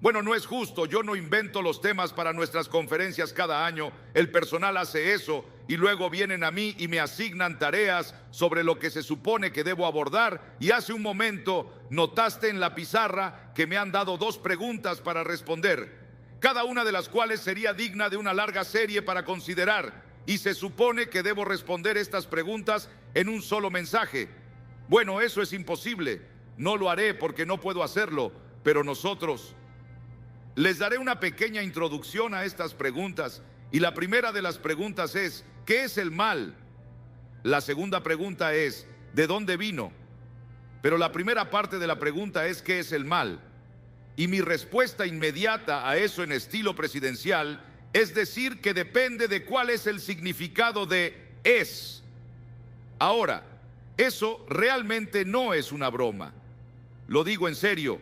Bueno, no es justo, yo no invento los temas para nuestras conferencias cada año, el personal hace eso y luego vienen a mí y me asignan tareas sobre lo que se supone que debo abordar, y hace un momento notaste en la pizarra que me han dado 2 preguntas para responder, cada una de las cuales sería digna de una larga serie para considerar, y se supone que debo responder estas preguntas en un solo mensaje. Bueno, eso es imposible, no lo haré porque no puedo hacerlo, pero nosotros... Les daré una pequeña introducción a estas preguntas, y la primera de las preguntas es, ¿qué es el mal? La segunda pregunta es, ¿de dónde vino? Pero la primera parte de la pregunta es, ¿qué es el mal? Y mi respuesta inmediata a eso en estilo presidencial es decir que depende de cuál es el significado de es. Ahora, eso realmente no es una broma. Lo digo en serio,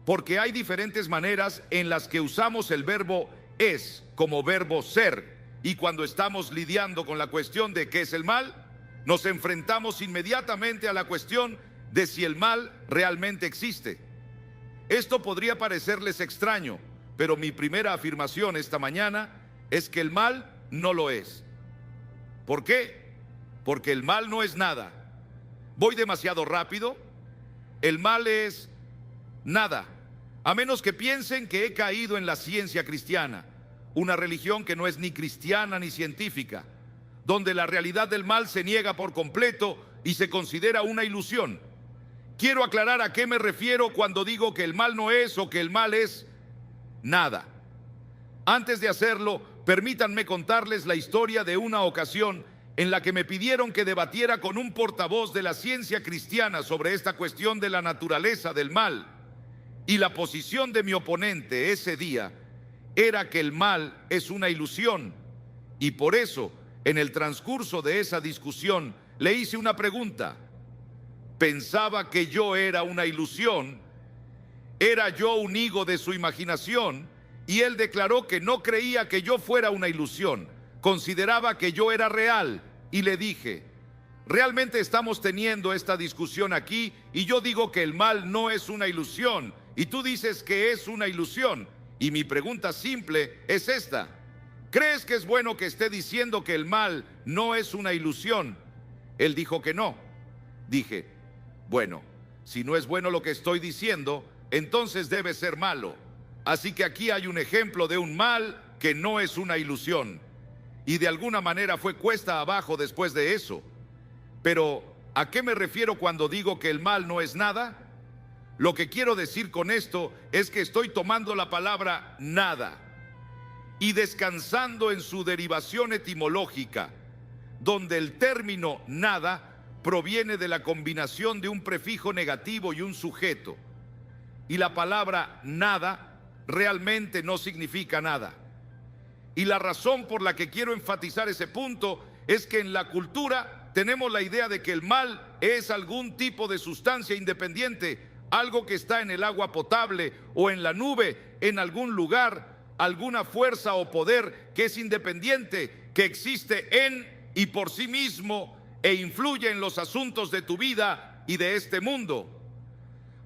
porque hay diferentes maneras en las que usamos el verbo es como verbo ser, y cuando estamos lidiando con la cuestión de qué es el mal, nos enfrentamos inmediatamente a la cuestión de si el mal realmente existe. Esto podría parecerles extraño, pero mi primera afirmación esta mañana es que el mal no lo es. ¿Por qué? Porque el mal no es nada. ¿Voy demasiado rápido? El mal es nada, a menos que piensen que he caído en la ciencia cristiana, una religión que no es ni cristiana ni científica, donde la realidad del mal se niega por completo y se considera una ilusión. Quiero aclarar a qué me refiero cuando digo que el mal no es o que el mal es nada. Antes de hacerlo, permítanme contarles la historia de una ocasión en la que me pidieron que debatiera con un portavoz de la ciencia cristiana sobre esta cuestión de la naturaleza del mal. Y la posición de mi oponente ese día era que el mal es una ilusión, y por eso, en el transcurso de esa discusión, le hice una pregunta. ¿Pensaba que yo era una ilusión? ¿Era yo un higo de su imaginación? Y él declaró que no creía que yo fuera una ilusión, consideraba que yo era real, y le dije, realmente estamos teniendo esta discusión aquí, y yo digo que el mal no es una ilusión, y tú dices que es una ilusión, y mi pregunta simple es esta: ¿crees que es bueno que esté diciendo que el mal no es una ilusión? Él dijo que no. Dije, bueno, si no es bueno lo que estoy diciendo, entonces debe ser malo. Así que aquí hay un ejemplo de un mal que no es una ilusión. Y de alguna manera fue cuesta abajo después de eso. Pero, ¿a qué me refiero cuando digo que el mal no es nada? Lo que quiero decir con esto es que estoy tomando la palabra nada y descansando en su derivación etimológica, donde el término nada proviene de la combinación de un prefijo negativo y un sujeto. Y la palabra nada realmente no significa nada. Y la razón por la que quiero enfatizar ese punto es que en la cultura tenemos la idea de que el mal es algún tipo de sustancia independiente, algo que está en el agua potable o en la nube, en algún lugar, alguna fuerza o poder que es independiente, que existe en y por sí mismo e influye en los asuntos de tu vida y de este mundo.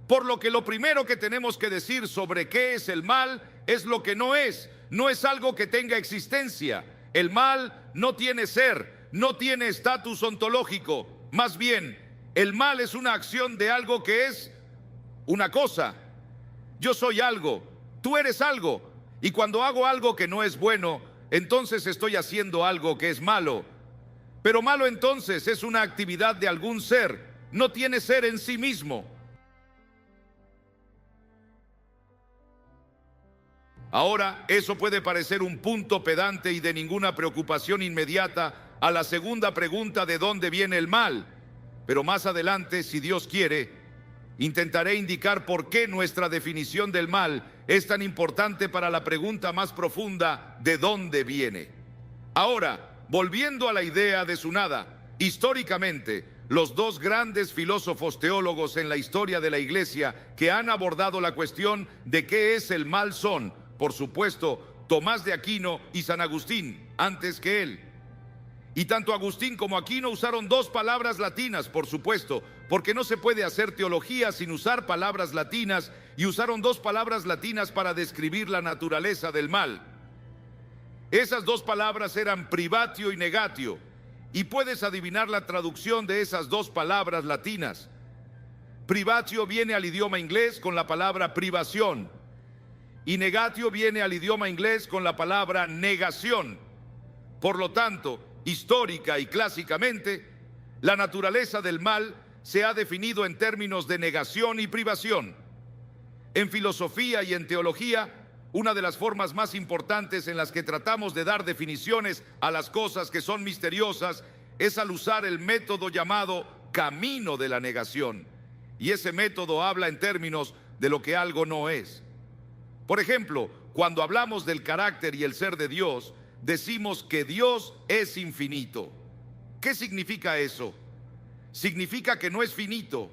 Por lo que lo primero que tenemos que decir sobre qué es el mal es lo que no es. No es algo que tenga existencia. El mal no tiene ser, no tiene estatus ontológico. Más bien, el mal es una acción de algo que es una cosa. Yo soy algo, tú eres algo, y cuando hago algo que no es bueno, entonces estoy haciendo algo que es malo. Pero malo entonces es una actividad de algún ser, no tiene ser en sí mismo. Ahora, eso puede parecer un punto pedante y de ninguna preocupación inmediata a la segunda pregunta de dónde viene el mal. Pero más adelante, si Dios quiere, intentaré indicar por qué nuestra definición del mal es tan importante para la pregunta más profunda de dónde viene. Ahora, volviendo a la idea de su nada, históricamente, los 2 grandes filósofos teólogos en la historia de la Iglesia que han abordado la cuestión de qué es el mal son, por supuesto, Tomás de Aquino y San Agustín, antes que él. Y tanto Agustín como Aquino usaron 2 palabras latinas, por supuesto, porque no se puede hacer teología sin usar palabras latinas, y usaron dos palabras latinas para describir la naturaleza del mal. Esas dos palabras eran privatio y negatio, y puedes adivinar la traducción de esas dos palabras latinas. Privatio viene al idioma inglés con la palabra privación, y negatio viene al idioma inglés con la palabra negación. Por lo tanto, histórica y clásicamente, la naturaleza del mal se ha definido en términos de negación y privación. En filosofía y en teología, una de las formas más importantes en las que tratamos de dar definiciones a las cosas que son misteriosas es al usar el método llamado camino de la negación. Y ese método habla en términos de lo que algo no es. Por ejemplo, cuando hablamos del carácter y el ser de Dios, decimos que Dios es infinito. ¿Qué significa eso? Significa que no es finito.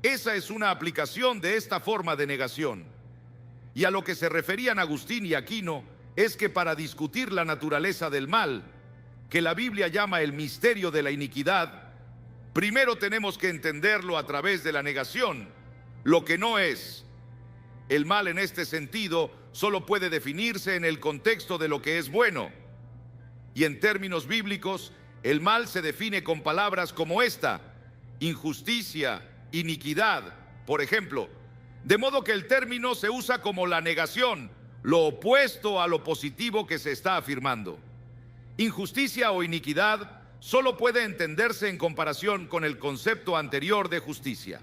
Esa es una aplicación de esta forma de negación. Y a lo que se referían Agustín y Aquino es que para discutir la naturaleza del mal, que la Biblia llama el misterio de la iniquidad, primero tenemos que entenderlo a través de la negación, lo que no es. El mal en este sentido solo puede definirse en el contexto de lo que es bueno. Y en términos bíblicos, el mal se define con palabras como esta: injusticia, iniquidad, por ejemplo. De modo que el término se usa como la negación, lo opuesto a lo positivo que se está afirmando. Injusticia o iniquidad solo puede entenderse en comparación con el concepto anterior de justicia.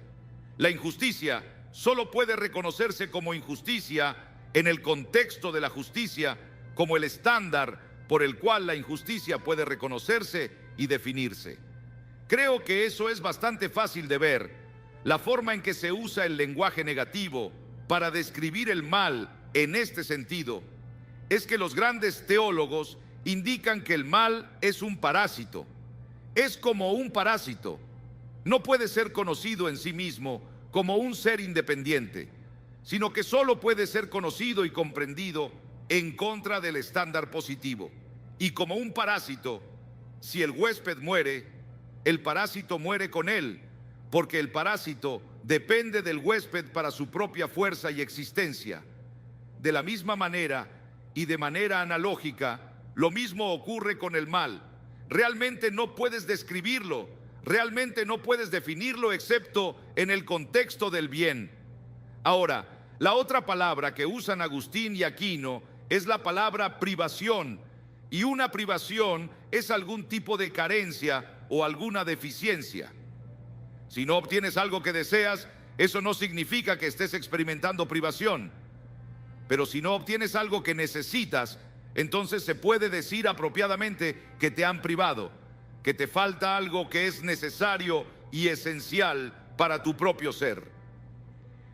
La injusticia solo puede reconocerse como injusticia en el contexto de la justicia, como el estándar por el cual la injusticia puede reconocerse y definirse. Creo que eso es bastante fácil de ver. La forma en que se usa el lenguaje negativo para describir el mal en este sentido es que los grandes teólogos indican que el mal es un parásito. Es como un parásito. No puede ser conocido en sí mismo como un ser independiente, sino que solo puede ser conocido y comprendido en contra del estándar positivo. Y como un parásito, si el huésped muere, el parásito muere con él, porque el parásito depende del huésped para su propia fuerza y existencia. De la misma manera y de manera analógica, lo mismo ocurre con el mal. Realmente no puedes describirlo, realmente no puedes definirlo excepto en el contexto del bien. Ahora, la otra palabra que usan Agustín y Aquino es la palabra privación, y una privación es algún tipo de carencia o alguna deficiencia. Si no obtienes algo que deseas, eso no significa que estés experimentando privación. Pero si no obtienes algo que necesitas, entonces se puede decir apropiadamente que te han privado, que te falta algo que es necesario y esencial para tu propio ser.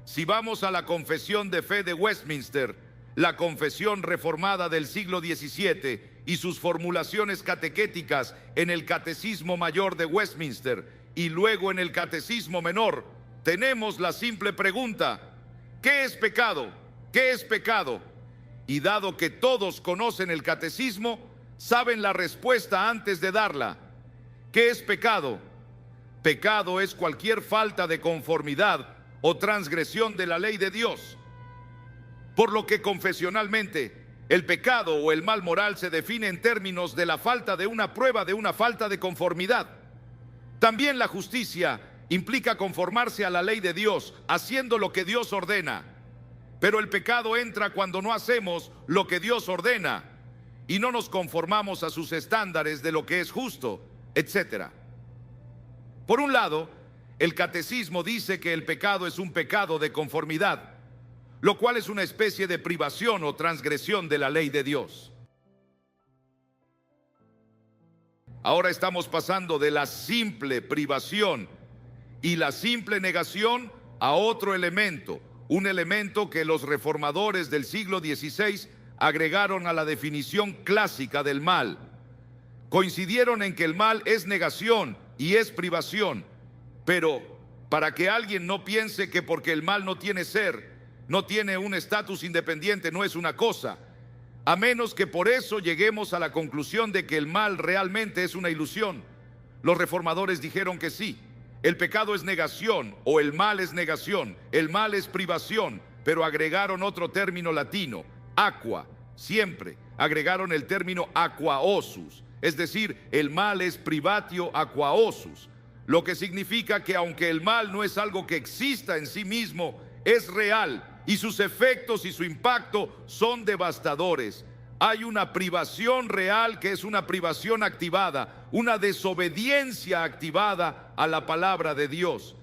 Si vamos a la Confesión de Fe de Westminster, la confesión reformada del siglo XVII y sus formulaciones catequéticas en el Catecismo Mayor de Westminster y luego en el Catecismo Menor, tenemos la simple pregunta: ¿qué es pecado? ¿Qué es pecado? Y dado que todos conocen el catecismo, saben la respuesta antes de darla. ¿Qué es pecado? Pecado es cualquier falta de conformidad o transgresión de la ley de Dios. Por lo que confesionalmente, el pecado o el mal moral se define en términos de la falta de una prueba de una falta de conformidad. También la justicia implica conformarse a la ley de Dios, haciendo lo que Dios ordena. Pero el pecado entra cuando no hacemos lo que Dios ordena y no nos conformamos a sus estándares de lo que es justo, etc. Por un lado, el catecismo dice que el pecado es un pecado de conformidad, lo cual es una especie de privación o transgresión de la ley de Dios. Ahora estamos pasando de la simple privación y la simple negación a otro elemento, un elemento que los reformadores del siglo XVI agregaron a la definición clásica del mal. Coincidieron en que el mal es negación y es privación, pero para que alguien no piense que porque el mal no tiene ser, no tiene un estatus independiente, no es una cosa, a menos que por eso lleguemos a la conclusión de que el mal realmente es una ilusión. Los reformadores dijeron que sí, el pecado es negación o el mal es negación, el mal es privación, pero agregaron otro término latino, aqua, siempre. Agregaron el término aquaosus, es decir, el mal es privatio aquaosus, lo que significa que aunque el mal no es algo que exista en sí mismo, es real y sus efectos y su impacto son devastadores. Hay una privación real que es una privación activada, una desobediencia activada a la palabra de Dios.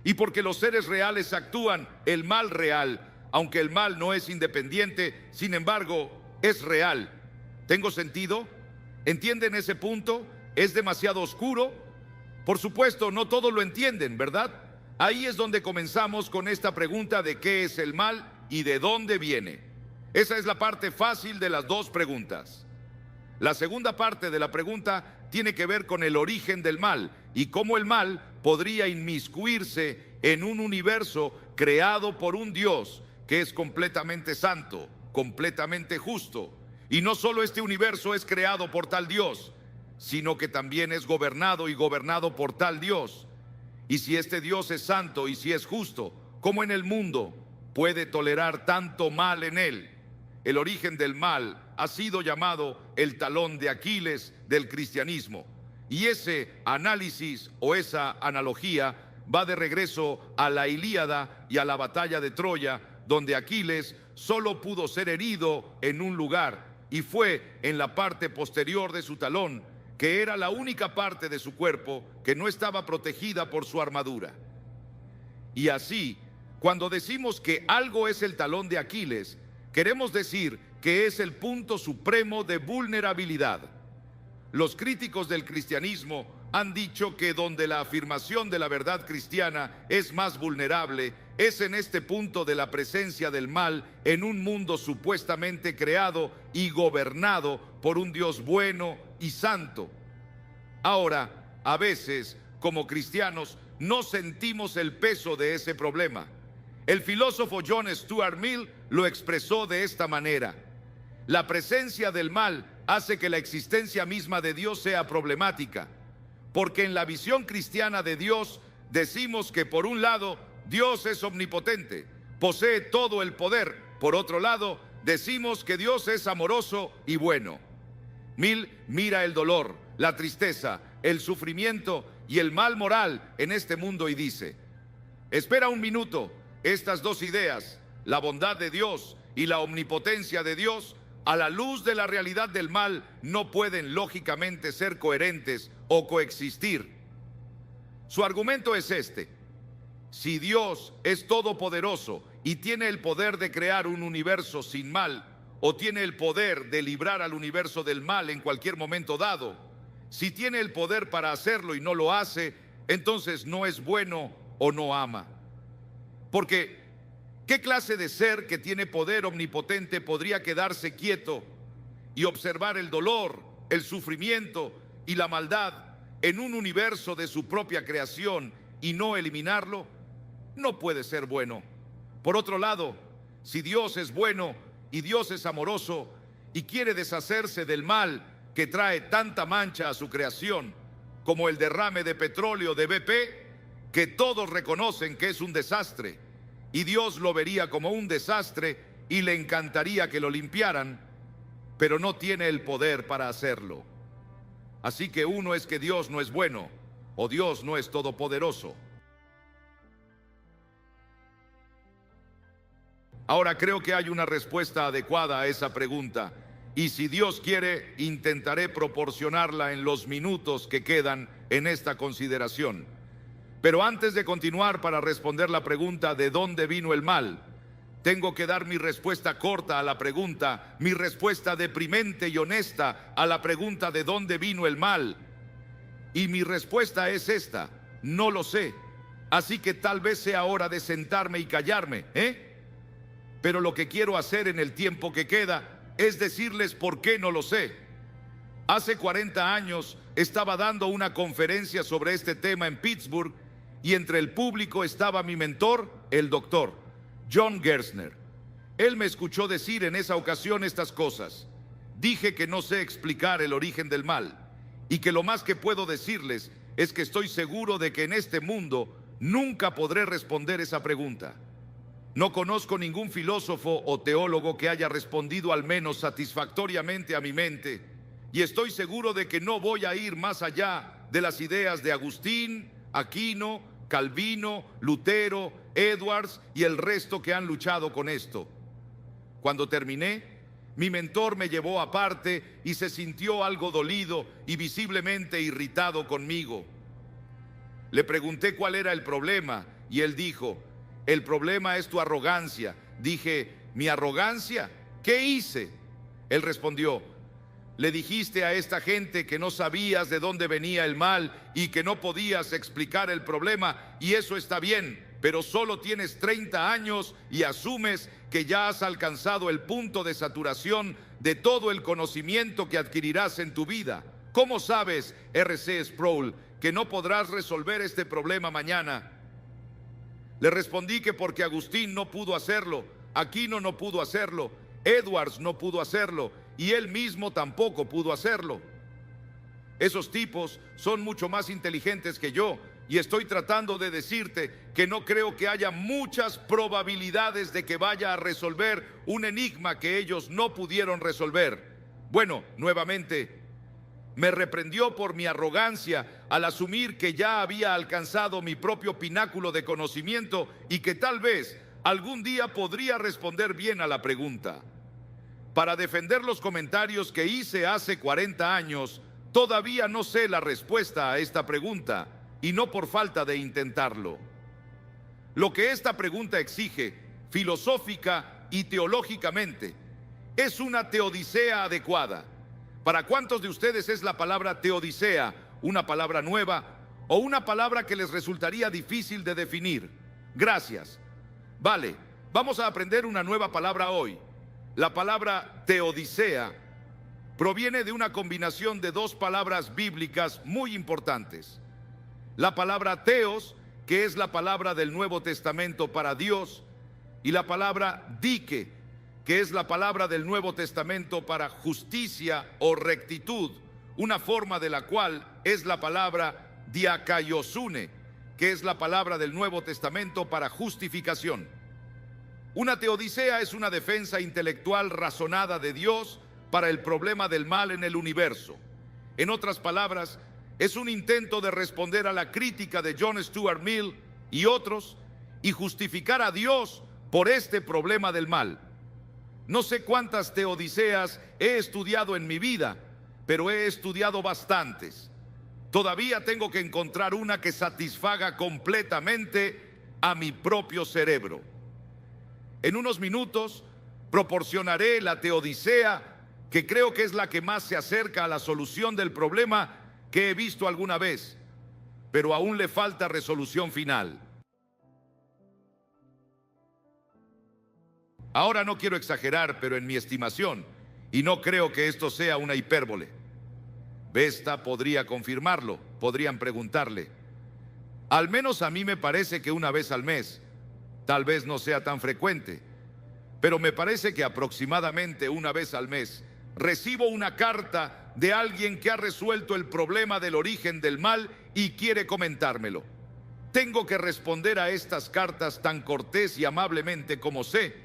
Y porque los seres reales actúan, el mal real, aunque el mal no es independiente, sin embargo, es real. ¿Tengo sentido? ¿Entienden ese punto? ¿Es demasiado oscuro? Por supuesto, no todos lo entienden, ¿verdad? Ahí es donde comenzamos con esta pregunta de qué es el mal y de dónde viene. Esa es la parte fácil de las dos preguntas. La segunda parte de la pregunta tiene que ver con el origen del mal y cómo el mal podría inmiscuirse en un universo creado por un Dios que es completamente santo, completamente justo. Y no solo este universo es creado por tal Dios, sino que también es gobernado y gobernado por tal Dios. Y si este Dios es santo y si es justo, ¿cómo en el mundo puede tolerar tanto mal en él? El origen del mal ha sido llamado el talón de Aquiles del cristianismo. Y ese análisis o esa analogía va de regreso a la Ilíada y a la batalla de Troya, donde Aquiles solo pudo ser herido en un lugar, y fue en la parte posterior de su talón, que era la única parte de su cuerpo que no estaba protegida por su armadura. Y así, cuando decimos que algo es el talón de Aquiles, queremos decir que es el punto supremo de vulnerabilidad. Los críticos del cristianismo han dicho que donde la afirmación de la verdad cristiana es más vulnerable es en este punto de la presencia del mal en un mundo supuestamente creado y gobernado por un Dios bueno y santo. Ahora, a veces, como cristianos, no sentimos el peso de ese problema. El filósofo John Stuart Mill lo expresó de esta manera: la presencia del mal hace que la existencia misma de Dios sea problemática, porque en la visión cristiana de Dios decimos que por un lado Dios es omnipotente, posee todo el poder. Por otro lado, decimos que Dios es amoroso y bueno. Mill mira el dolor, la tristeza, el sufrimiento y el mal moral en este mundo y dice: espera un minuto, estas dos ideas, la bondad de Dios y la omnipotencia de Dios, a la luz de la realidad del mal, no pueden lógicamente ser coherentes o coexistir. Su argumento es este: si Dios es todopoderoso y tiene el poder de crear un universo sin mal, o tiene el poder de librar al universo del mal en cualquier momento dado, si tiene el poder para hacerlo y no lo hace, entonces no es bueno o no ama. Porque ¿qué clase de ser que tiene poder omnipotente podría quedarse quieto y observar el dolor, el sufrimiento y la maldad en un universo de su propia creación y no eliminarlo? No puede ser bueno. Por otro lado, si Dios es bueno y Dios es amoroso y quiere deshacerse del mal que trae tanta mancha a su creación, como el derrame de petróleo de BP, que todos reconocen que es un desastre, y Dios lo vería como un desastre y le encantaría que lo limpiaran, pero no tiene el poder para hacerlo. Así que uno es que Dios no es bueno, o Dios no es todopoderoso. Ahora creo que hay una respuesta adecuada a esa pregunta, y si Dios quiere, intentaré proporcionarla en los minutos que quedan en esta consideración. Pero antes de continuar para responder la pregunta ¿de dónde vino el mal?, tengo que dar mi respuesta corta a la pregunta, mi respuesta deprimente y honesta a la pregunta ¿de dónde vino el mal? Y mi respuesta es esta: no lo sé. Así que tal vez sea hora de sentarme y callarme, Pero lo que quiero hacer en el tiempo que queda es decirles por qué no lo sé. Hace 40 años estaba dando una conferencia sobre este tema en Pittsburgh, y entre el público estaba mi mentor, el doctor John Gerstner. Él me escuchó decir en esa ocasión estas cosas: dije que no sé explicar el origen del mal, y que lo más que puedo decirles es que estoy seguro de que en este mundo nunca podré responder esa pregunta. No conozco ningún filósofo o teólogo que haya respondido al menos satisfactoriamente a mi mente, y estoy seguro de que no voy a ir más allá de las ideas de Agustín, Aquino, Calvino, Lutero, Edwards y el resto que han luchado con esto. Cuando terminé, mi mentor me llevó aparte y se sintió algo dolido y visiblemente irritado conmigo. Le pregunté cuál era el problema y él dijo: el problema es tu arrogancia. Dije: ¿mi arrogancia? ¿Qué hice? Él respondió: le dijiste a esta gente que no sabías de dónde venía el mal y que no podías explicar el problema, y eso está bien, pero solo tienes 30 años y asumes que ya has alcanzado el punto de saturación de todo el conocimiento que adquirirás en tu vida. ¿Cómo sabes, R.C. Sproul, que no podrás resolver este problema mañana? Le respondí que porque Agustín no pudo hacerlo, Aquino no pudo hacerlo, Edwards no pudo hacerlo, y él mismo tampoco pudo hacerlo. Esos tipos son mucho más inteligentes que yo, y estoy tratando de decirte que no creo que haya muchas probabilidades de que vaya a resolver un enigma que ellos no pudieron resolver. Bueno, nuevamente, me reprendió por mi arrogancia al asumir que ya había alcanzado mi propio pináculo de conocimiento y que tal vez algún día podría responder bien a la pregunta. Para defender los comentarios que hice hace 40 años, todavía no sé la respuesta a esta pregunta, y no por falta de intentarlo. Lo que esta pregunta exige, filosófica y teológicamente, es una teodicea adecuada. ¿Para cuántos de ustedes es la palabra teodicea una palabra nueva o una palabra que les resultaría difícil de definir? Gracias. Vale, vamos a aprender una nueva palabra hoy. La palabra teodicea proviene de una combinación de dos palabras bíblicas muy importantes. La palabra teos, que es la palabra del Nuevo Testamento para Dios, y la palabra dike, que es la palabra del Nuevo Testamento para justicia o rectitud, una forma de la cual es la palabra diakaiosune, que es la palabra del Nuevo Testamento para justificación. Una teodicea es una defensa intelectual razonada de Dios para el problema del mal en el universo. En otras palabras, es un intento de responder a la crítica de John Stuart Mill y otros y justificar a Dios por este problema del mal. No sé cuántas teodiceas he estudiado en mi vida, pero he estudiado bastantes. Todavía tengo que encontrar una que satisfaga completamente a mi propio cerebro. En unos minutos proporcionaré la teodicea que creo que es la que más se acerca a la solución del problema que he visto alguna vez, pero aún le falta resolución final. Ahora no quiero exagerar, pero en mi estimación, y no creo que esto sea una hipérbole, Vesta podría confirmarlo, podrían preguntarle. Al menos a mí me parece que una vez al mes, tal vez no sea tan frecuente, pero me parece que aproximadamente una vez al mes recibo una carta de alguien que ha resuelto el problema del origen del mal y quiere comentármelo. Tengo que responder a estas cartas tan cortés y amablemente como sé,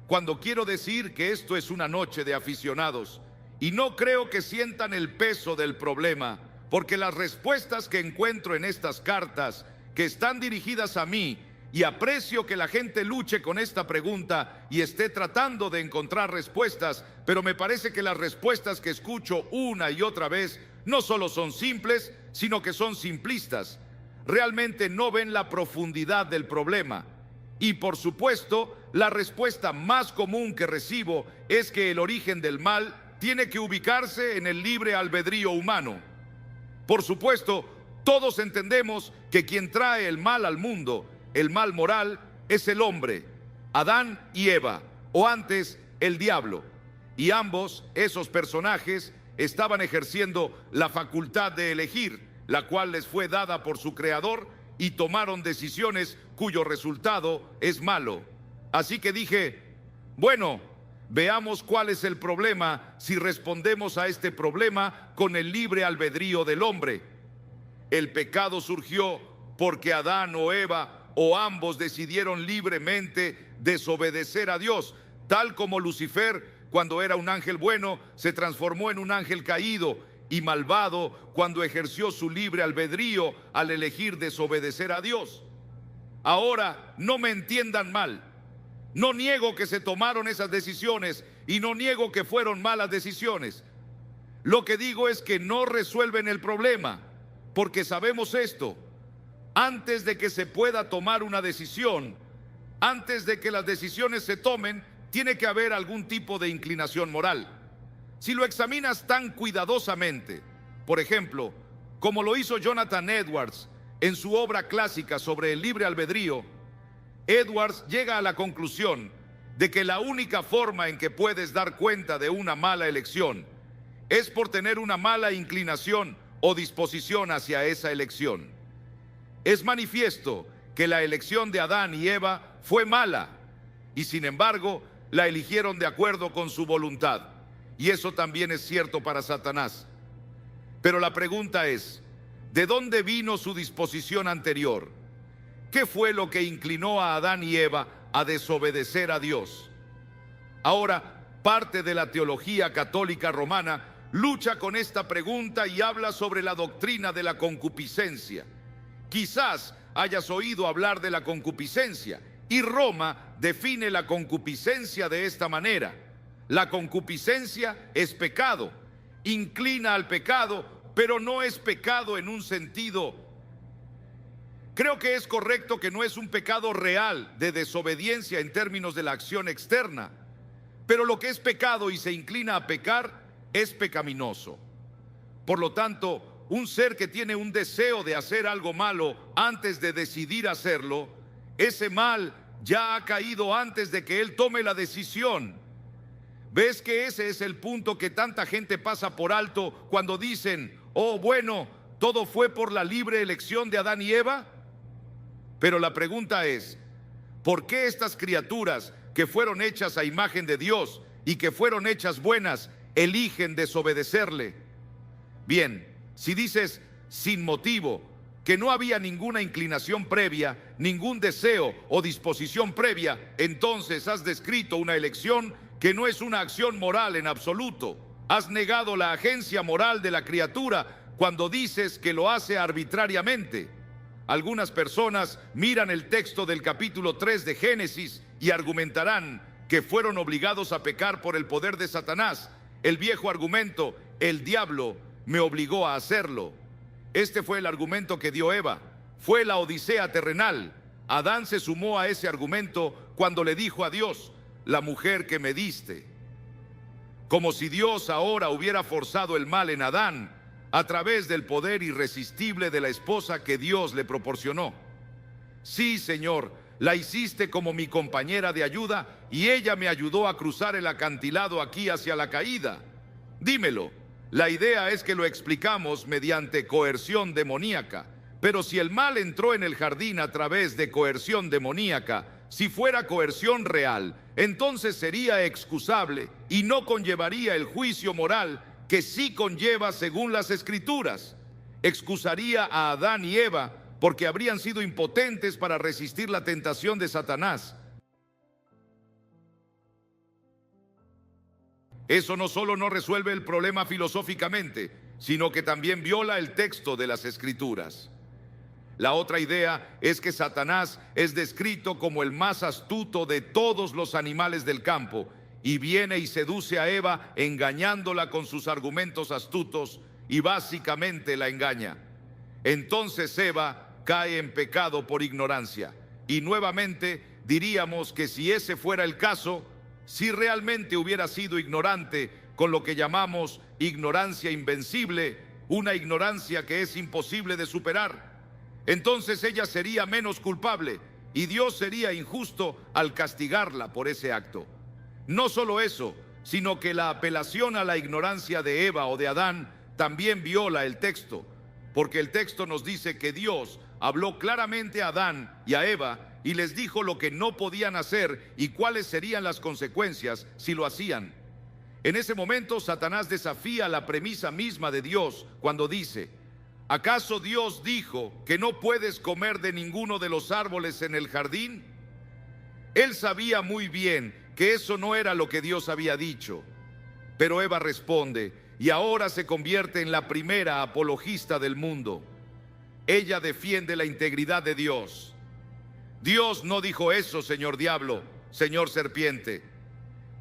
cuando quiero decir que esto es una noche de aficionados, y no creo que sientan el peso del problema, porque las respuestas que encuentro en estas cartas, que están dirigidas a mí, y aprecio que la gente luche con esta pregunta y esté tratando de encontrar respuestas, pero me parece que las respuestas que escucho una y otra vez no solo son simples, sino que son simplistas. Realmente no ven la profundidad del problema. Y por supuesto, la respuesta más común que recibo es que el origen del mal tiene que ubicarse en el libre albedrío humano. Por supuesto, todos entendemos que quien trae el mal al mundo, el mal moral, es el hombre, Adán y Eva, o antes el diablo. Y ambos, esos personajes, estaban ejerciendo la facultad de elegir, la cual les fue dada por su creador, y tomaron decisiones cuyo resultado es malo. Así que dije, bueno, veamos cuál es el problema si respondemos a este problema con el libre albedrío del hombre. El pecado surgió porque Adán o Eva o ambos decidieron libremente desobedecer a Dios, tal como Lucifer, cuando era un ángel bueno, se transformó en un ángel caído y malvado cuando ejerció su libre albedrío al elegir desobedecer a Dios. Ahora, no me entiendan mal. No niego que se tomaron esas decisiones y no niego que fueron malas decisiones. Lo que digo es que no resuelven el problema, porque sabemos esto: antes de que se pueda tomar una decisión, antes de que las decisiones se tomen, tiene que haber algún tipo de inclinación moral. Si lo examinas tan cuidadosamente, por ejemplo, como lo hizo Jonathan Edwards en su obra clásica sobre el libre albedrío, Edwards llega a la conclusión de que la única forma en que puedes dar cuenta de una mala elección es por tener una mala inclinación o disposición hacia esa elección. Es manifiesto que la elección de Adán y Eva fue mala, y sin embargo la eligieron de acuerdo con su voluntad. Y eso también es cierto para Satanás. Pero la pregunta es, ¿de dónde vino su disposición anterior? ¿Qué fue lo que inclinó a Adán y Eva a desobedecer a Dios? Ahora, parte de la teología católica romana lucha con esta pregunta y habla sobre la doctrina de la concupiscencia. Quizás hayas oído hablar de la concupiscencia, y Roma define la concupiscencia de esta manera: la concupiscencia es pecado, inclina al pecado, pero no es pecado en un sentido. Creo que es correcto que no es un pecado real de desobediencia en términos de la acción externa, pero lo que es pecado y se inclina a pecar es pecaminoso. Por lo tanto, un ser que tiene un deseo de hacer algo malo antes de decidir hacerlo, ese mal ya ha caído antes de que él tome la decisión. ¿Ves que ese es el punto que tanta gente pasa por alto cuando dicen: oh, bueno, todo fue por la libre elección de Adán y Eva? Pero la pregunta es, ¿por qué estas criaturas que fueron hechas a imagen de Dios y que fueron hechas buenas eligen desobedecerle? Bien, si dices sin motivo, que no había ninguna inclinación previa, ningún deseo o disposición previa, entonces has descrito una elección que no es una acción moral en absoluto. Has negado la agencia moral de la criatura cuando dices que lo hace arbitrariamente. Algunas personas miran el texto del capítulo 3 de Génesis y argumentarán que fueron obligados a pecar por el poder de Satanás. El viejo argumento: el diablo me obligó a hacerlo. Este fue el argumento que dio Eva. Fue la odisea terrenal. Adán se sumó a ese argumento cuando le dijo a Dios: la mujer que me diste. Como si Dios ahora hubiera forzado el mal en Adán a través del poder irresistible de la esposa que Dios le proporcionó. Sí, Señor, la hiciste como mi compañera de ayuda y ella me ayudó a cruzar el acantilado aquí hacia la caída. Dímelo. La idea es que lo explicamos mediante coerción demoníaca, pero si el mal entró en el jardín a través de coerción demoníaca, si fuera coerción real, entonces sería excusable y no conllevaría el juicio moral que sí conlleva según las Escrituras. Excusaría a Adán y Eva porque habrían sido impotentes para resistir la tentación de Satanás. Eso no solo no resuelve el problema filosóficamente, sino que también viola el texto de las Escrituras. La otra idea es que Satanás es descrito como el más astuto de todos los animales del campo, y viene y seduce a Eva engañándola con sus argumentos astutos y básicamente la engaña. Entonces Eva cae en pecado por ignorancia. Y nuevamente diríamos que si ese fuera el caso, si realmente hubiera sido ignorante con lo que llamamos ignorancia invencible, una ignorancia que es imposible de superar, entonces ella sería menos culpable y Dios sería injusto al castigarla por ese acto. No solo eso, sino que la apelación a la ignorancia de Eva o de Adán también viola el texto, porque el texto nos dice que Dios habló claramente a Adán y a Eva y les dijo lo que no podían hacer y cuáles serían las consecuencias si lo hacían. En ese momento Satanás desafía la premisa misma de Dios cuando dice: ¿Acaso Dios dijo que no puedes comer de ninguno de los árboles en el jardín? Él sabía muy bien que eso no era lo que Dios había dicho. Pero Eva responde, y ahora se convierte en la primera apologista del mundo. Ella defiende la integridad de Dios. Dios no dijo eso, señor diablo, señor serpiente.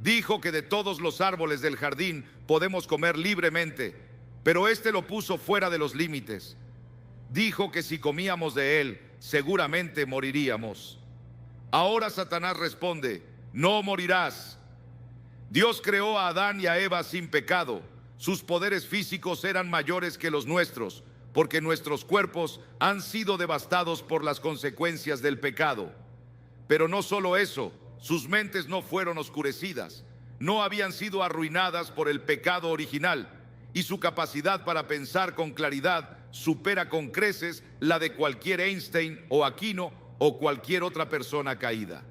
Dijo que de todos los árboles del jardín podemos comer libremente, pero este lo puso fuera de los límites. Dijo que si comíamos de él, seguramente moriríamos. Ahora Satanás responde, no morirás. Dios creó a Adán y a Eva sin pecado. Sus poderes físicos eran mayores que los nuestros, porque nuestros cuerpos han sido devastados por las consecuencias del pecado. Pero no solo eso, sus mentes no fueron oscurecidas, no habían sido arruinadas por el pecado original, y su capacidad para pensar con claridad supera con creces la de cualquier Einstein o Aquino o cualquier otra persona caída.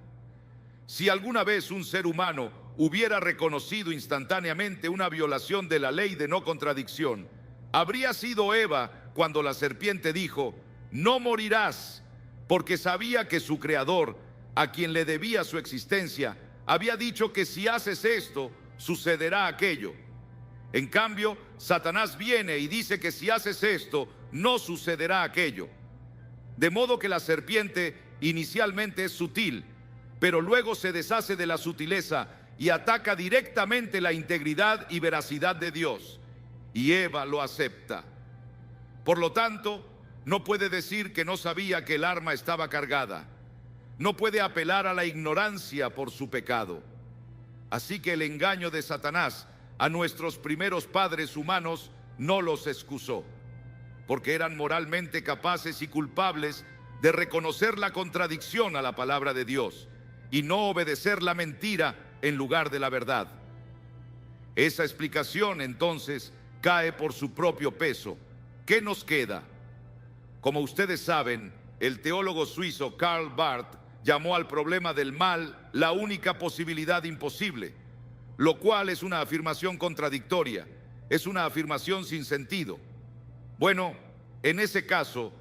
Si alguna vez un ser humano hubiera reconocido instantáneamente una violación de la ley de no contradicción, habría sido Eva cuando la serpiente dijo, no morirás, porque sabía que su creador, a quien le debía su existencia, había dicho que si haces esto, sucederá aquello. En cambio, Satanás viene y dice que si haces esto, no sucederá aquello. De modo que la serpiente inicialmente es sutil, pero luego se deshace de la sutileza y ataca directamente la integridad y veracidad de Dios. Y Eva lo acepta. Por lo tanto, no puede decir que no sabía que el arma estaba cargada. No puede apelar a la ignorancia por su pecado. Así que el engaño de Satanás a nuestros primeros padres humanos no los excusó, porque eran moralmente capaces y culpables de reconocer la contradicción a la palabra de Dios y no obedecer la mentira en lugar de la verdad. Esa explicación entonces cae por su propio peso. ¿Qué nos queda? Como ustedes saben, el teólogo suizo Karl Barth llamó al problema del mal la única posibilidad imposible, lo cual es una afirmación contradictoria, es una afirmación sin sentido. Bueno, en ese caso,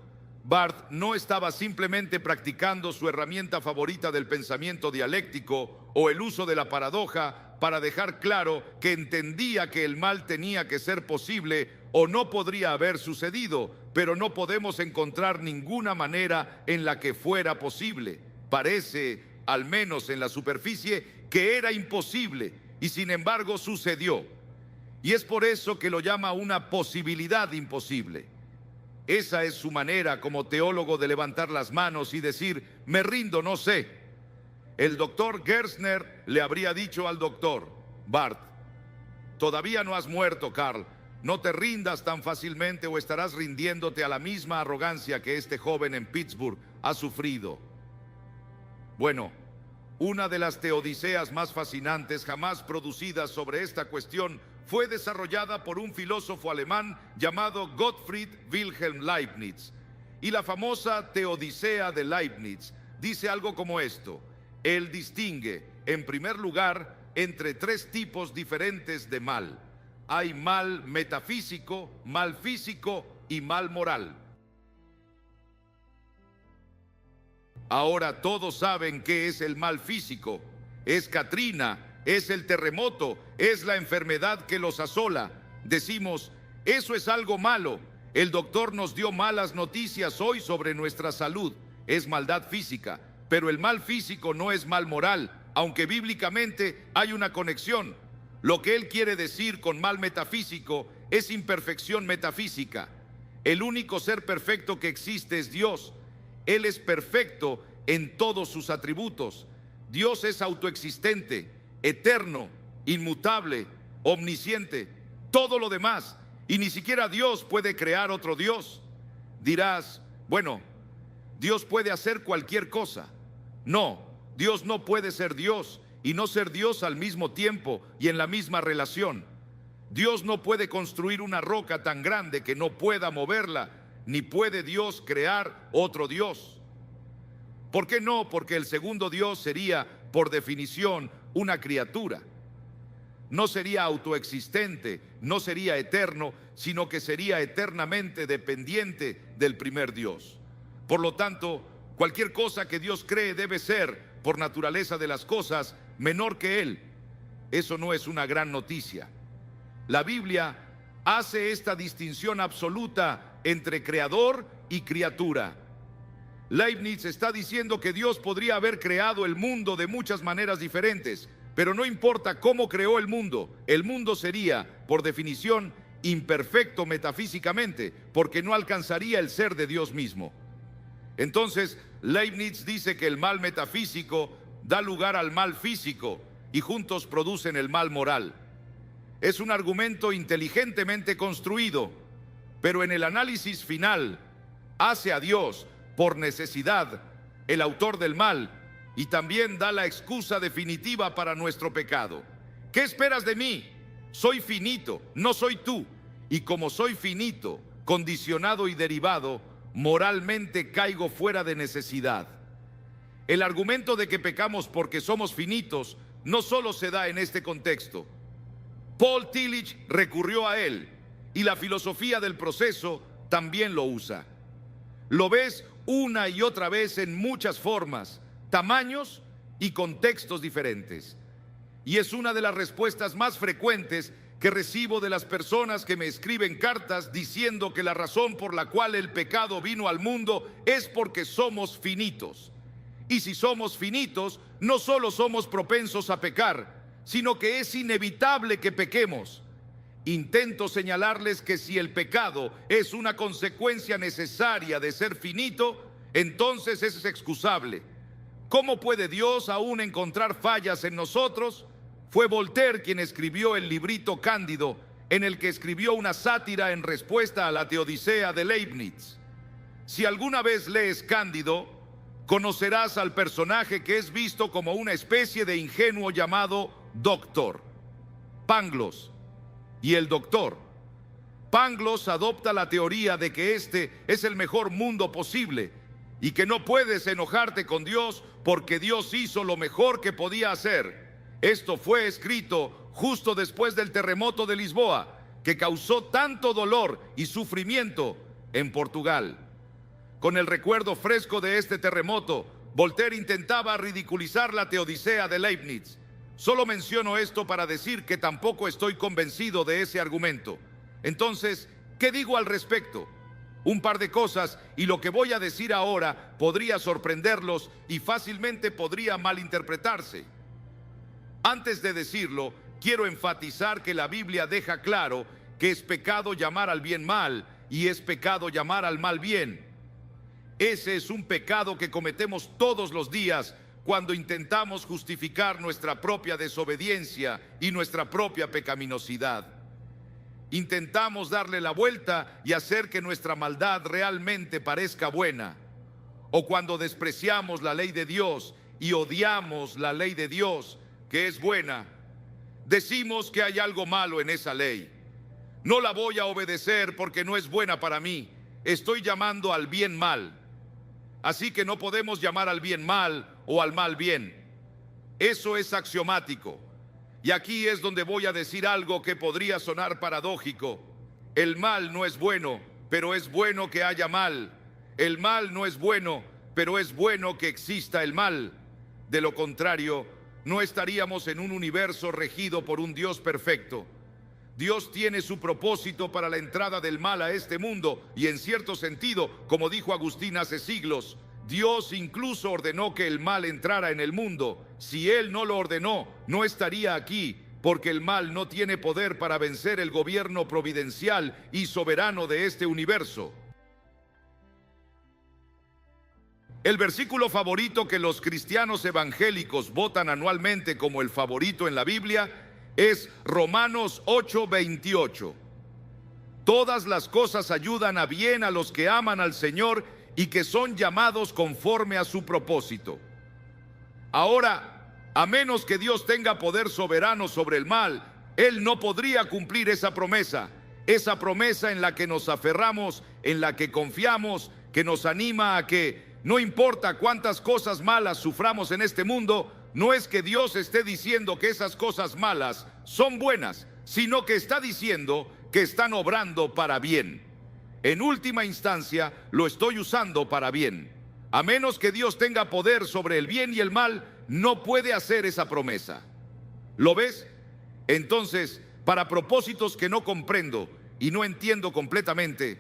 Barth no estaba simplemente practicando su herramienta favorita del pensamiento dialéctico o el uso de la paradoja para dejar claro que entendía que el mal tenía que ser posible o no podría haber sucedido, pero no podemos encontrar ninguna manera en la que fuera posible. Parece, al menos en la superficie, que era imposible y sin embargo sucedió. Y es por eso que lo llama una posibilidad imposible. Esa es su manera como teólogo de levantar las manos y decir, me rindo, no sé. El doctor Gerstner le habría dicho al doctor Barth, todavía no has muerto, Carl. No te rindas tan fácilmente o estarás rindiéndote a la misma arrogancia que este joven en Pittsburgh ha sufrido. Bueno, una de las teodiceas más fascinantes jamás producidas sobre esta cuestión fue desarrollada por un filósofo alemán llamado Gottfried Wilhelm Leibniz. Y la famosa Teodicea de Leibniz dice algo como esto. Él distingue, en primer lugar, entre tres tipos diferentes de mal. Hay mal metafísico, mal físico y mal moral. Ahora todos saben qué es el mal físico. Es Katrina, es el terremoto, es la enfermedad que los asola. Decimos, eso es algo malo. El doctor nos dio malas noticias hoy sobre nuestra salud. Es maldad física, pero el mal físico no es mal moral, aunque bíblicamente hay una conexión. Lo que él quiere decir con mal metafísico es imperfección metafísica. El único ser perfecto que existe es Dios. Él es perfecto en todos sus atributos. Dios es autoexistente, eterno, inmutable, omnisciente, todo lo demás. Y ni siquiera Dios puede crear otro Dios. Dirás, bueno, Dios puede hacer cualquier cosa. No, Dios no puede ser Dios y no ser Dios al mismo tiempo y en la misma relación. Dios no puede construir una roca tan grande que no pueda moverla, ni puede Dios crear otro Dios. ¿Por qué no? Porque el segundo Dios sería, por definición, una criatura. no sería autoexistente, no sería eterno, sino que sería eternamente dependiente del primer Dios. Por lo tanto, cualquier cosa que Dios cree debe ser, por naturaleza de las cosas, menor que Él. Eso no es una gran noticia. La Biblia hace esta distinción absoluta entre creador y criatura. Leibniz está diciendo que Dios podría haber creado el mundo de muchas maneras diferentes, pero no importa cómo creó el mundo sería, por definición, imperfecto metafísicamente, porque no alcanzaría el ser de Dios mismo. Entonces, Leibniz dice que el mal metafísico da lugar al mal físico y juntos producen el mal moral. Es un argumento inteligentemente construido, pero en el análisis final hace a Dios, por necesidad, el autor del mal, y también da la excusa definitiva para nuestro pecado. ¿Qué esperas de mí? Soy finito, no soy tú, y como soy finito, condicionado y derivado, moralmente caigo fuera de necesidad. El argumento de que pecamos porque somos finitos no solo se da en este contexto. Paul Tillich recurrió a él, y la filosofía del proceso también lo usa. Lo ves una y otra vez en muchas formas, tamaños y contextos diferentes. Y es una de las respuestas más frecuentes que recibo de las personas que me escriben cartas diciendo que la razón por la cual el pecado vino al mundo es porque somos finitos. Y si somos finitos, no solo somos propensos a pecar, sino que es inevitable que pequemos. Intento señalarles que si el pecado es una consecuencia necesaria de ser finito, entonces es excusable. ¿Cómo puede Dios aún encontrar fallas en nosotros? Fue Voltaire quien escribió el librito Cándido, en el que escribió una sátira en respuesta a la Teodicea de Leibniz. Si alguna vez lees Cándido, conocerás al personaje que es visto como una especie de ingenuo llamado Doctor, Pangloss. Y el doctor Pangloss adopta la teoría de que este es el mejor mundo posible y que no puedes enojarte con Dios porque Dios hizo lo mejor que podía hacer. Esto fue escrito justo después del terremoto de Lisboa, que causó tanto dolor y sufrimiento en Portugal. Con el recuerdo fresco de este terremoto, Voltaire intentaba ridiculizar la Teodicea de Leibniz. Solo menciono esto para decir que tampoco estoy convencido de ese argumento. Entonces, ¿qué digo al respecto? Un par de cosas, y lo que voy a decir ahora podría sorprenderlos y fácilmente podría malinterpretarse. Antes de decirlo, quiero enfatizar que la Biblia deja claro que es pecado llamar al bien mal y es pecado llamar al mal bien. Ese es un pecado que cometemos todos los días cuando intentamos justificar nuestra propia desobediencia y nuestra propia pecaminosidad. Intentamos darle la vuelta y hacer que nuestra maldad realmente parezca buena. O cuando despreciamos la ley de Dios y odiamos la ley de Dios, que es buena, decimos que hay algo malo en esa ley. No la voy a obedecer porque no es buena para mí. Estoy llamando al bien mal. Así que no podemos llamar al bien mal o al mal bien. Eso es axiomático. Y aquí es donde voy a decir algo que podría sonar paradójico. El mal no es bueno, pero es bueno que haya mal. El mal no es bueno, pero es bueno que exista el mal. De lo contrario, no estaríamos en un universo regido por un Dios perfecto. Dios tiene su propósito para la entrada del mal a este mundo y en cierto sentido, como dijo Agustín hace siglos, Dios incluso ordenó que el mal entrara en el mundo. Si Él no lo ordenó, no estaría aquí, porque el mal no tiene poder para vencer el gobierno providencial y soberano de este universo. El versículo favorito que los cristianos evangélicos votan anualmente como el favorito en la Biblia es Romanos 8:28. Todas las cosas ayudan a bien a los que aman al Señor y que son llamados conforme a su propósito. Ahora, a menos que Dios tenga poder soberano sobre el mal, Él no podría cumplir esa promesa en la que nos aferramos, en la que confiamos, que nos anima a que no importa cuántas cosas malas suframos en este mundo, no es que Dios esté diciendo que esas cosas malas son buenas, sino que está diciendo que están obrando para bien. En última instancia, lo estoy usando para bien. A menos que Dios tenga poder sobre el bien y el mal, no puede hacer esa promesa. ¿Lo ves? Entonces, para propósitos que no comprendo y no entiendo completamente,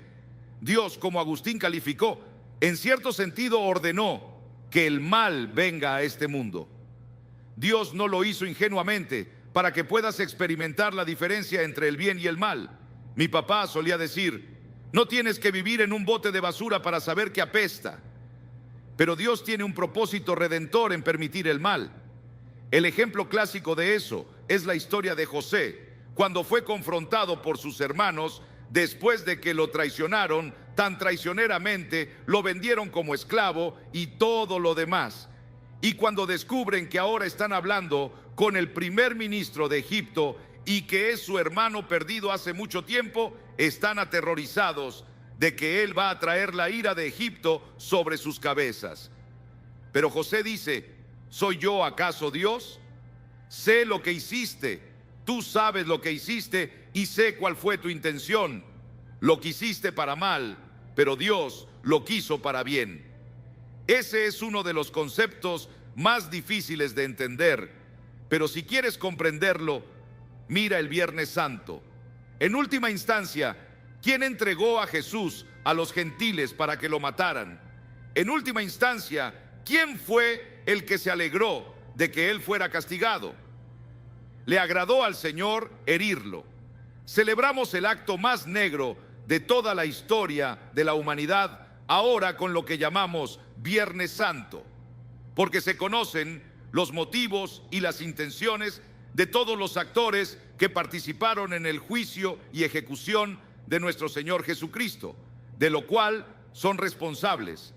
Dios, como Agustín calificó, en cierto sentido ordenó que el mal venga a este mundo. Dios no lo hizo ingenuamente para que puedas experimentar la diferencia entre el bien y el mal. Mi papá solía decir: no tienes que vivir en un bote de basura para saber que apesta. Pero Dios tiene un propósito redentor en permitir el mal. El ejemplo clásico de eso es la historia de José, cuando fue confrontado por sus hermanos después de que lo traicionaron tan traicioneramente, lo vendieron como esclavo y todo lo demás. Y cuando descubren que ahora están hablando con el primer ministro de Egipto y que es su hermano perdido hace mucho tiempo, están aterrorizados de que él va a traer la ira de Egipto sobre sus cabezas. Pero José dice: ¿soy yo acaso Dios? Sé lo que hiciste, tú sabes lo que hiciste y sé cuál fue tu intención. Lo quisiste para mal, pero Dios lo quiso para bien. Ese es uno de los conceptos más difíciles de entender, pero si quieres comprenderlo, mira el Viernes Santo. En última instancia, ¿quién entregó a Jesús a los gentiles para que lo mataran? En última instancia, ¿quién fue el que se alegró de que él fuera castigado? Le agradó al Señor herirlo. Celebramos el acto más negro de toda la historia de la humanidad ahora con lo que llamamos Viernes Santo, porque se conocen los motivos y las intenciones de todos los actores que participaron en el juicio y ejecución de nuestro Señor Jesucristo, de lo cual son responsables.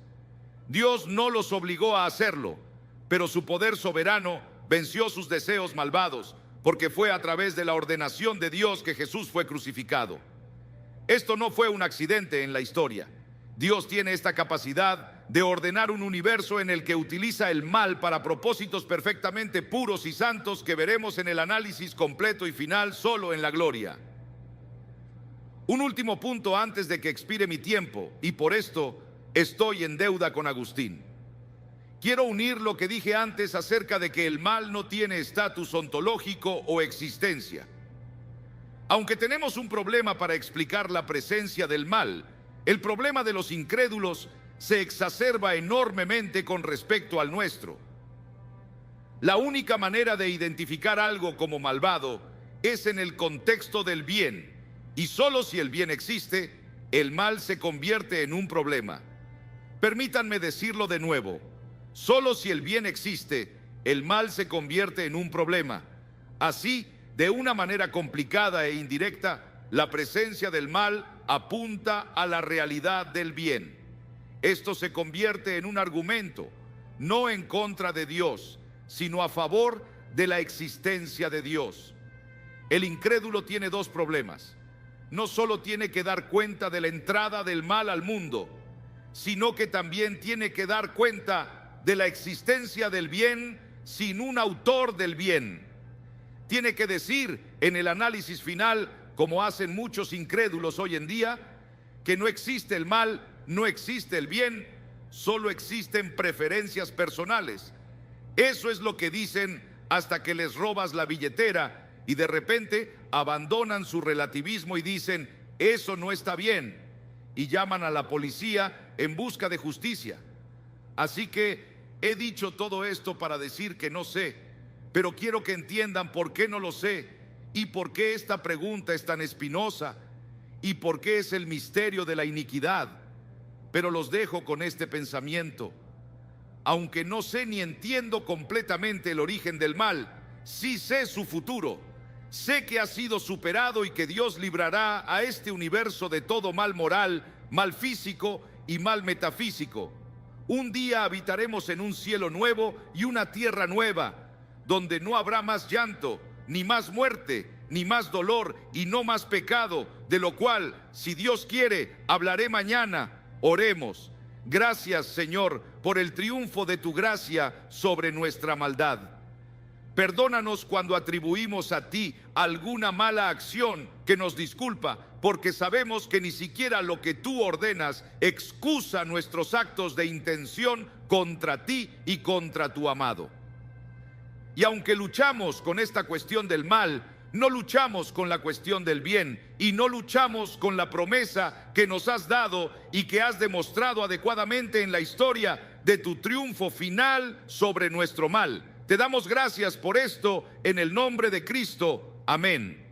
Dios no los obligó a hacerlo, pero su poder soberano venció sus deseos malvados, porque fue a través de la ordenación de Dios que Jesús fue crucificado. Esto no fue un accidente en la historia. Dios tiene esta capacidad de ordenar un universo en el que utiliza el mal para propósitos perfectamente puros y santos que veremos en el análisis completo y final solo en la gloria. Un último punto antes de que expire mi tiempo, y por esto estoy en deuda con Agustín. Quiero unir lo que dije antes acerca de que el mal no tiene estatus ontológico o existencia. Aunque tenemos un problema para explicar la presencia del mal, el problema de los incrédulos se exacerba enormemente con respecto al nuestro. La única manera de identificar algo como malvado es en el contexto del bien, y solo si el bien existe, el mal se convierte en un problema. Permítanme decirlo de nuevo: solo si el bien existe, el mal se convierte en un problema. Así, de una manera complicada e indirecta, la presencia del mal apunta a la realidad del bien. Esto se convierte en un argumento, no en contra de Dios, sino a favor de la existencia de Dios. El incrédulo tiene dos problemas. No solo tiene que dar cuenta de la entrada del mal al mundo, sino que también tiene que dar cuenta de la existencia del bien sin un autor del bien. Tiene que decir en el análisis final, como hacen muchos incrédulos hoy en día, que no existe el mal, no existe el bien, solo existen preferencias personales. Eso es lo que dicen hasta que les robas la billetera y de repente abandonan su relativismo y dicen: eso no está bien, y llaman a la policía en busca de justicia. Así que he dicho todo esto para decir que no sé, pero quiero que entiendan por qué no lo sé y por qué esta pregunta es tan espinosa y por qué es el misterio de la iniquidad. Pero los dejo con este pensamiento. Aunque no sé ni entiendo completamente el origen del mal, sí sé su futuro. Sé que ha sido superado y que Dios librará a este universo de todo mal moral, mal físico y mal metafísico. Un día habitaremos en un cielo nuevo y una tierra nueva, donde no habrá más llanto, ni más muerte, ni más dolor y no más pecado, de lo cual, si Dios quiere, hablaré mañana. Oremos. Gracias, Señor, por el triunfo de tu gracia sobre nuestra maldad. Perdónanos cuando atribuimos a ti alguna mala acción que nos disculpa, porque sabemos que ni siquiera lo que tú ordenas excusa nuestros actos de intención contra ti y contra tu amado. Y aunque luchamos con esta cuestión del mal, no luchamos con la cuestión del bien y no luchamos con la promesa que nos has dado y que has demostrado adecuadamente en la historia de tu triunfo final sobre nuestro mal. Te damos gracias por esto en el nombre de Cristo. Amén.